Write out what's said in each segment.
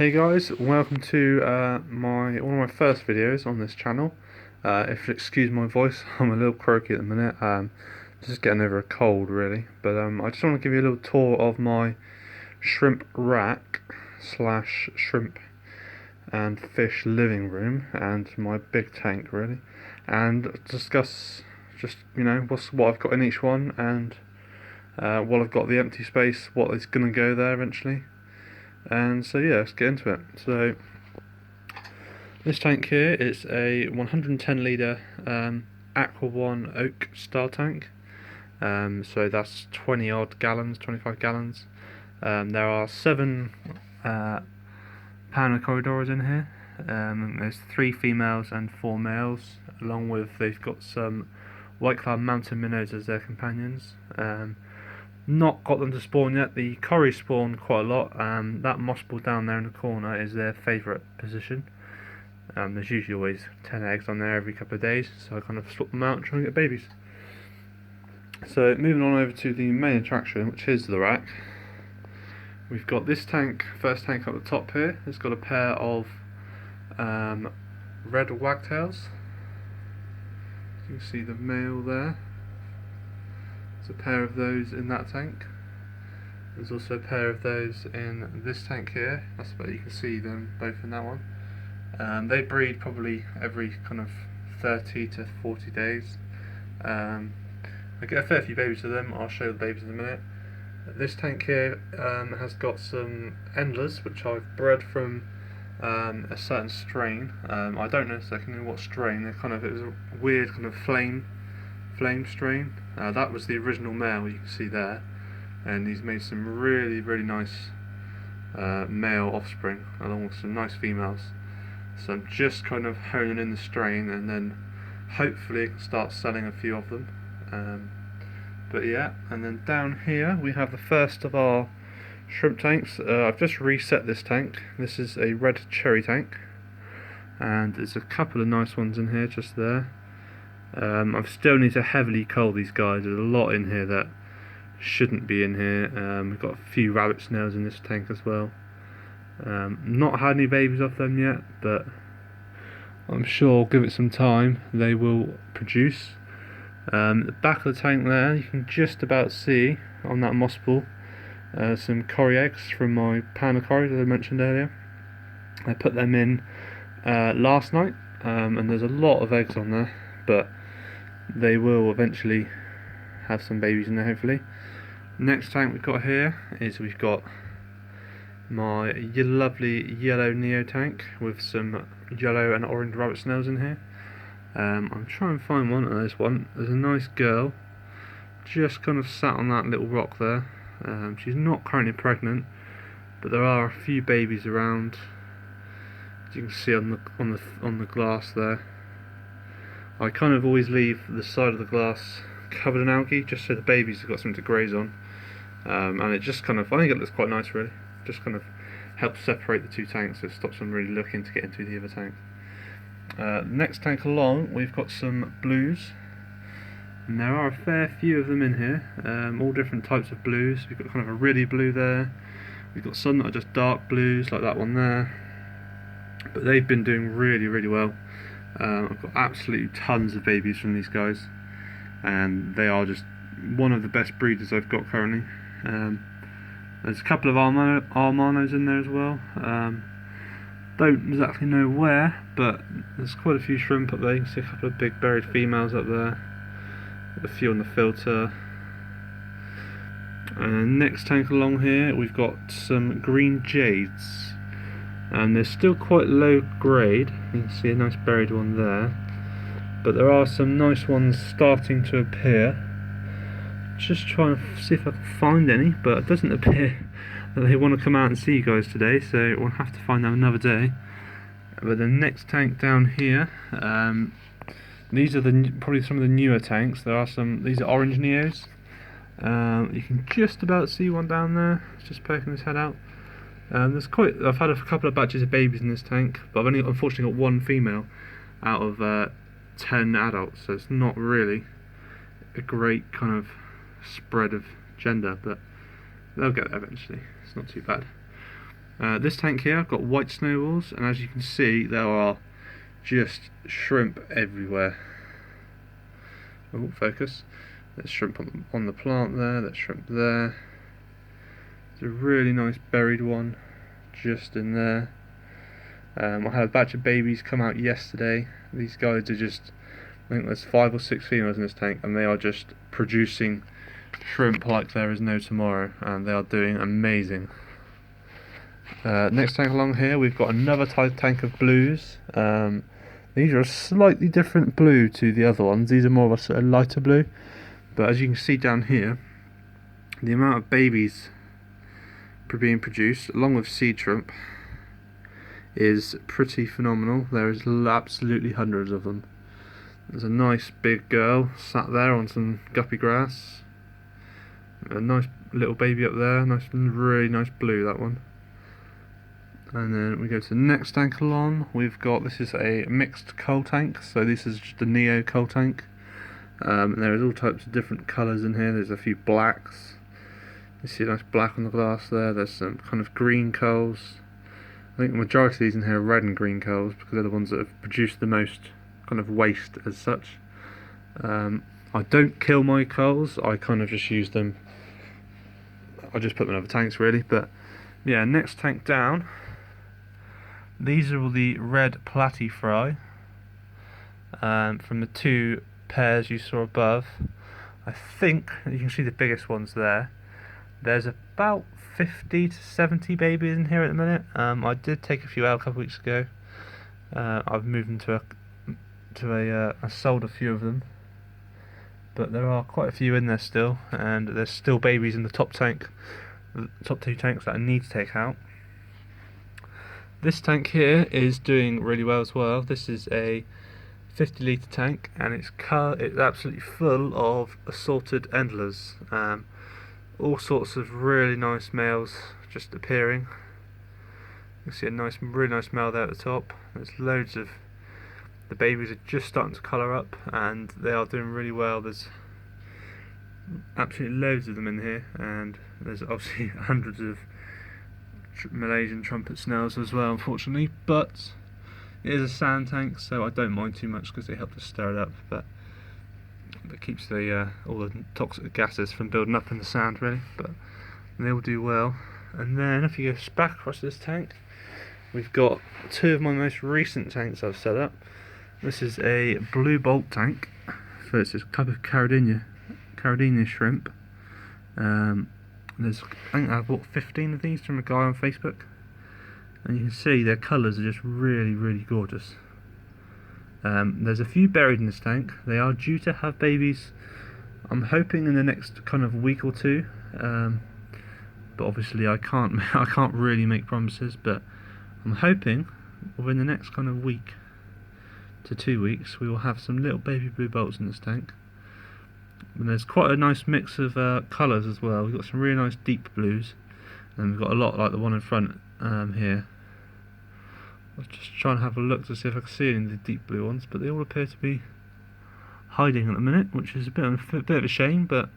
Hey guys, welcome to one of my first videos on this channel. If you excuse my voice, I'm a little croaky at the minute. Just getting over a cold really. But I just want to give you a little tour of my shrimp rack slash shrimp and fish living room and my big tank really, and discuss just what I've got in each one and what I've got the empty space, what is going to go there eventually. And so yeah, let's get into it. So this tank here is a 110 litre Aqua One Oak style tank. So that's 20 odd gallons, 25 gallons. There are 7 Pana corridors in here. There's 3 females and 4 males, along with they've got some white cloud mountain minnows as their companions. Not got them to spawn yet. The Cory spawn quite a lot. That moss ball down there in the corner is their favourite position. There's usually always 10 eggs on there every couple of days, so I kind of swap them out and try and get babies. So moving on over to the main attraction, which is the rack. We've got this tank, first tank up the top here. It's got a pair of red wagtails. You can see the male there. There's a pair of those in that tank. There's also a pair of those in this tank here. That's where you can see them both in that one. They breed probably every kind of 30 to 40 days. I get a fair few babies of them. I'll show you the babies in a minute. This tank here has got some endlers, which I've bred from a certain strain. I don't know exactly what strain. It was a weird kind of flame strain. That was the original male you can see there, and he's made some really nice male offspring along with some nice females. So I'm just kind of honing in the strain, and then hopefully I can start selling a few of them. But yeah, and then down here we have the first of our shrimp tanks. I've just reset this tank. This is a red cherry tank, and there's a couple of nice ones in here just there. I still need to heavily cull these guys. There's a lot in here that shouldn't be in here. We've got a few rabbit snails in this tank as well. Not had any babies off them yet, but I'm sure give it some time they will produce. The back of the tank there, you can just about see on that moss ball some Cory eggs from my Pana Cory that I mentioned earlier. I put them in last night, and there's a lot of eggs on there, but they will eventually have some babies in there hopefully. Next tank we've got here is we've got my lovely yellow Neo tank with some yellow and orange rabbit snails in here. I'm trying to find one of this one. There's a nice girl just kind of sat on that little rock there. She's not currently pregnant, but there are a few babies around, as you can see on the glass there. I kind of always leave the side of the glass covered in algae just so the babies have got something to graze on, and it just kind of, I think it looks quite nice really. Just kind of helps separate the two tanks. It stops them really looking to get into the other tank. Next tank along we've got some blues, and there are a fair few of them in here, all different types of blues. We've got kind of a really blue there, we've got some that are just dark blues like that one there, but they've been doing really well. I've got absolutely tons of babies from these guys, and they are just one of the best breeders I've got currently. There's a couple of Armanos in there as well. Don't exactly know where, but there's quite a few shrimp up there. You can see a couple of big buried females up there, a few on the filter. And next tank along here we've got some green jades, and they're still quite low grade. You can see a nice buried one there, but there are some nice ones starting to appear. Just trying to see if I can find any, but it doesn't appear that they want to come out and see you guys today, so we'll have to find them another day. But the next tank down here, these are probably some of the newer tanks. There are some, these are orange Neos. You can just about see one down there. It's just poking his head out. I've had a couple of batches of babies in this tank, but I've only unfortunately got one female out of 10 adults, so it's not really a great kind of spread of gender, but they'll get there eventually. It's not too bad. This tank here, I've got white snowballs, and as you can see, there are just shrimp everywhere. Oh, focus. There's shrimp on the plant there, there's shrimp there. There's a really nice buried one just in there. I had a batch of babies come out yesterday. These guys are just, I think there's 5 or 6 females in this tank, and they are just producing shrimp like there is no tomorrow, and they are doing amazing. Next tank along here, we've got another tank of blues. These are a slightly different blue to the other ones. These are more of a sort of lighter blue, but as you can see down here, the amount of babies being produced along with seed shrimp is pretty phenomenal. There is absolutely hundreds of them. There's a nice big girl sat there on some guppy grass, a nice little baby up there, really nice blue, that one. And then we go to the next tank along. We've got, this is a mixed cull tank, so this is just a neo cull tank. There is all types of different colours in here. There's a few blacks. You see a nice black on the glass there. There's some kind of green culls. I think the majority of these in here are red and green culls because they're the ones that have produced the most kind of waste as such. I don't kill my culls, I kind of just use them. I just put them in other tanks really, but yeah, next tank down. These are all the red platyfry from the 2 pairs you saw above. I think you can see the biggest ones there. There's about 50 to 70 babies in here at the minute. I did take a few out a couple weeks ago. I've moved into I sold a few of them, but there are quite a few in there still, and there's still babies in the top tank, the top 2 tanks that I need to take out. This tank here is doing really well as well. This is a 50 litre tank, and it's absolutely full of assorted endlers. All sorts of really nice males just appearing. You can see a really nice male there at the top. There's loads of, the babies are just starting to colour up, and they are doing really well. There's absolutely loads of them in here, and there's obviously hundreds of Malaysian trumpet snails as well, unfortunately, but it is a sand tank, so I don't mind too much because they help to stir it up, but it keeps the all the toxic gases from building up in the sand really, but they all do well. And then if you go back across this tank, we've got 2 of my most recent tanks I've set up. This is a blue bolt tank, so it's a type of Caridina shrimp. I think I bought 15 of these from a guy on Facebook, and you can see their colours are just really, really gorgeous. There's a few buried in this tank. They are due to have babies, I'm hoping in the next kind of week or 2, but obviously I can't really make promises, but I'm hoping within the next kind of week to 2 weeks we will have some little baby blue bolts in this tank. And there's quite a nice mix of colours as well. We've got some really nice deep blues, and we've got a lot like the one in front here. I was just trying to have a look to see if I can see any of the deep blue ones, but they all appear to be hiding at the minute, which is a bit of a shame, but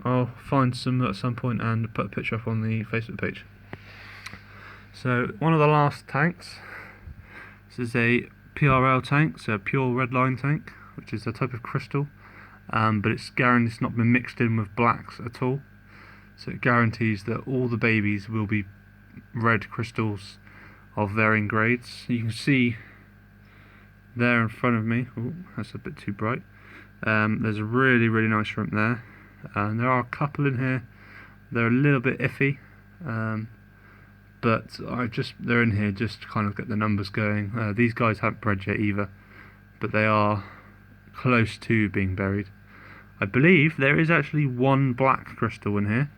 I'll find some at some point and put a picture up on the Facebook page. So one of the last tanks, this is a PRL tank, so a pure red line tank, which is a type of crystal. But it's not been mixed in with blacks at all, so it guarantees that all the babies will be red crystals of varying grades. You can see there in front of me, oh, that's a bit too bright. There's a really, really nice shrimp there, and there are a couple in here. They're a little bit iffy, but they're in here just to kind of get the numbers going. These guys haven't bred yet either, but they are close to being buried. I believe there is actually 1 black crystal in here.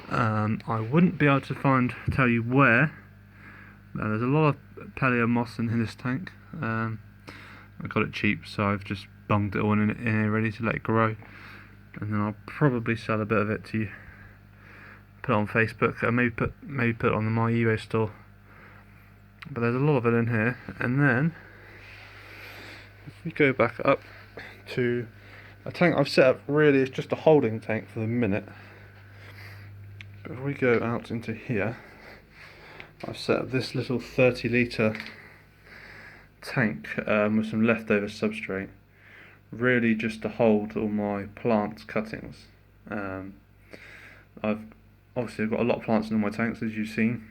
I wouldn't be able to tell you where. There's a lot of paleo moss in this tank. I got it cheap, so I've just bunged it all in here ready to let it grow, and then I'll probably sell a bit of it to put it on Facebook, and maybe put it on the My eBay store. But there's a lot of it in here. And then if we go back up to a tank I've set up, really it's just a holding tank for the minute. But if we go out into here, I've set up this little 30-litre tank with some leftover substrate, really just to hold all my plant cuttings. I've got a lot of plants in all my tanks, as you've seen,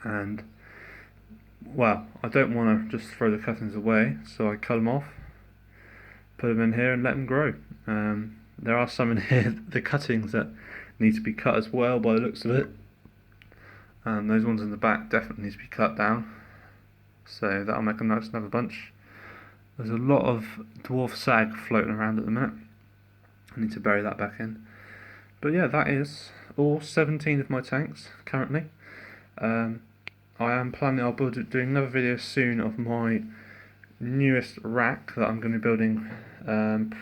and well, I don't want to just throw the cuttings away, so I cut them off, put them in here and let them grow. There are some in here, the cuttings, that need to be cut as well by the looks of it, and those ones in the back definitely need to be cut down, so that'll make a nice another bunch. There's a lot of dwarf sag floating around at the minute. I need to bury that back in. But yeah, that is all 17 of my tanks currently. I am planning, I'll be doing another video soon of my newest rack that I'm going to be building,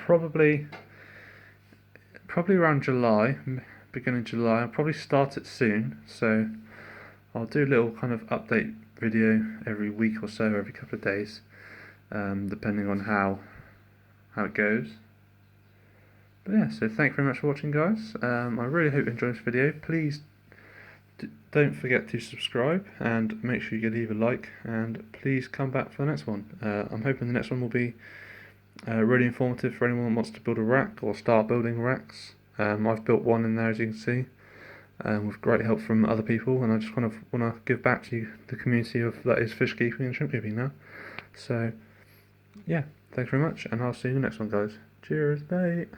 probably around July, beginning of July. I'll probably start it soon, so I'll do a little kind of update video every week or so, every couple of days, depending on how it goes. But yeah, so thank you very much for watching, guys. I really hope you enjoyed this video. Please don't forget to subscribe and make sure you leave a like, and please come back for the next one. I'm hoping the next one will be really informative for anyone that wants to build a rack or start building racks. I've built one in there, as you can see, with great help from other people, and I just kind of want to give back to the community of that is fish keeping and shrimp keeping now. So yeah, thanks very much, and I'll see you in the next one, guys. Cheers, bye.